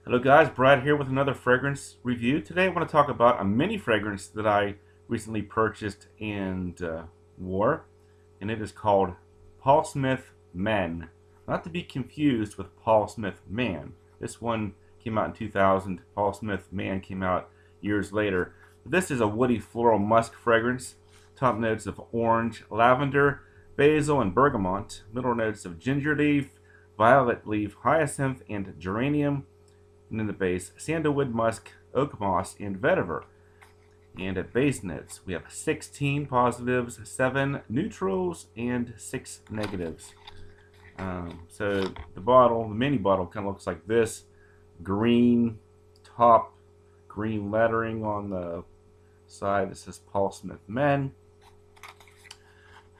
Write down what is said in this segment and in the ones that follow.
Hello guys, Brad here with another fragrance review. Today I want to talk about a mini fragrance that I recently purchased and wore, and it is called Paul Smith Men. Not to be confused with Paul Smith Man. This one came out in 2000. Paul Smith Man came out years later. This is a woody floral musk fragrance. Top notes of orange, lavender, basil, and bergamot. Middle notes of ginger leaf, violet leaf, hyacinth, and geranium. And in the base, sandalwood, musk, oak moss, and vetiver. And at base notes, we have 16 positives, 7 neutrals, and 6 negatives. So the mini bottle, kind of looks like this. Green top, green lettering on the side that says Paul Smith Men.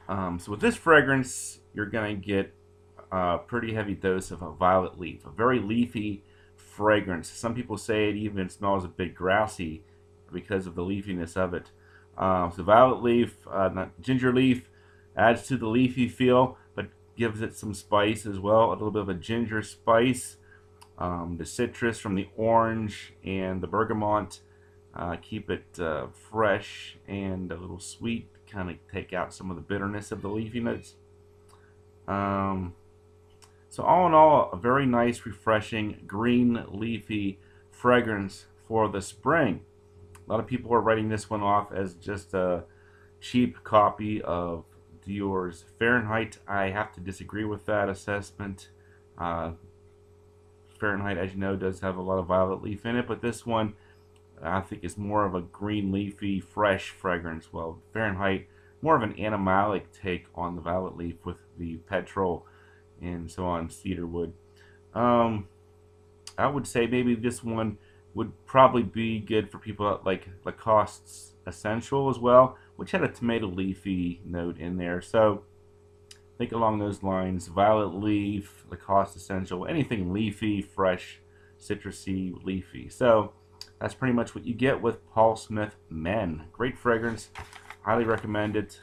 So with this fragrance, you're going to get a pretty heavy dose of a violet leaf, a very leafy fragrance. Some people say it even smells a bit grassy because of the leafiness of it. So violet leaf, not ginger leaf, adds to the leafy feel, but gives it some spice as well. A little bit of a ginger spice. The citrus from the orange and the bergamot keep it fresh and a little sweet, kind of take out some of the bitterness of the leafy notes. So all in all, a very nice, refreshing, green, leafy fragrance for the spring. A lot of people are writing this one off as just a cheap copy of Dior's Fahrenheit. I have to disagree with that assessment. Fahrenheit, as you know, does have a lot of violet leaf in it, but this one I think is more of a green, leafy, fresh fragrance. Well, Fahrenheit, more of an animalic take on the violet leaf with the petrol and so on, cedar wood. I would say maybe this one would probably be good for people that like Lacoste's Essential as well, which had a tomato leafy note in there. So think along those lines: violet leaf, Lacoste Essential, anything leafy, fresh, citrusy, leafy. So that's pretty much what you get with Paul Smith Men. Great fragrance, highly recommend it.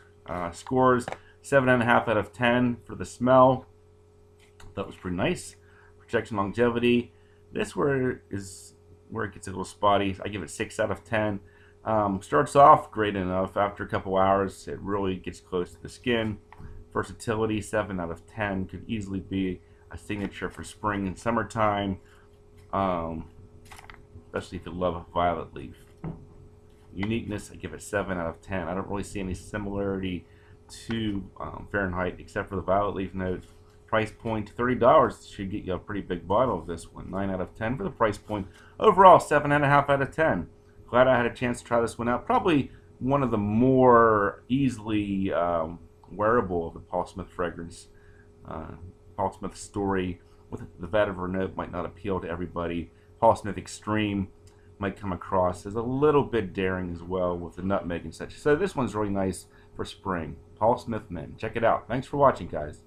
Scores 7.5 out of 10 for the smell. That was pretty nice. Protection, longevity. This is where it gets a little spotty. I give it 6 out of 10. Starts off great enough. After a couple hours, it really gets close to the skin. Versatility, 7 out of 10. Could easily be a signature for spring and summertime, especially if you love violet leaf. Uniqueness, I give it 7 out of 10. I don't really see any similarity to Fahrenheit except for the violet leaf note. Price point $30 should get you a pretty big bottle of this one. 9 out of 10 for the price point. Overall, 7.5 out of 10. Glad I had a chance to try this one out. Probably one of the more easily wearable of the Paul Smith fragrance. Paul Smith story with the vetiver note might not appeal to everybody. Paul Smith Extreme might come across as a little bit daring as well with the nutmeg and such. So this one's really nice for spring. Paul Smith Men. Check it out. Thanks for watching, guys.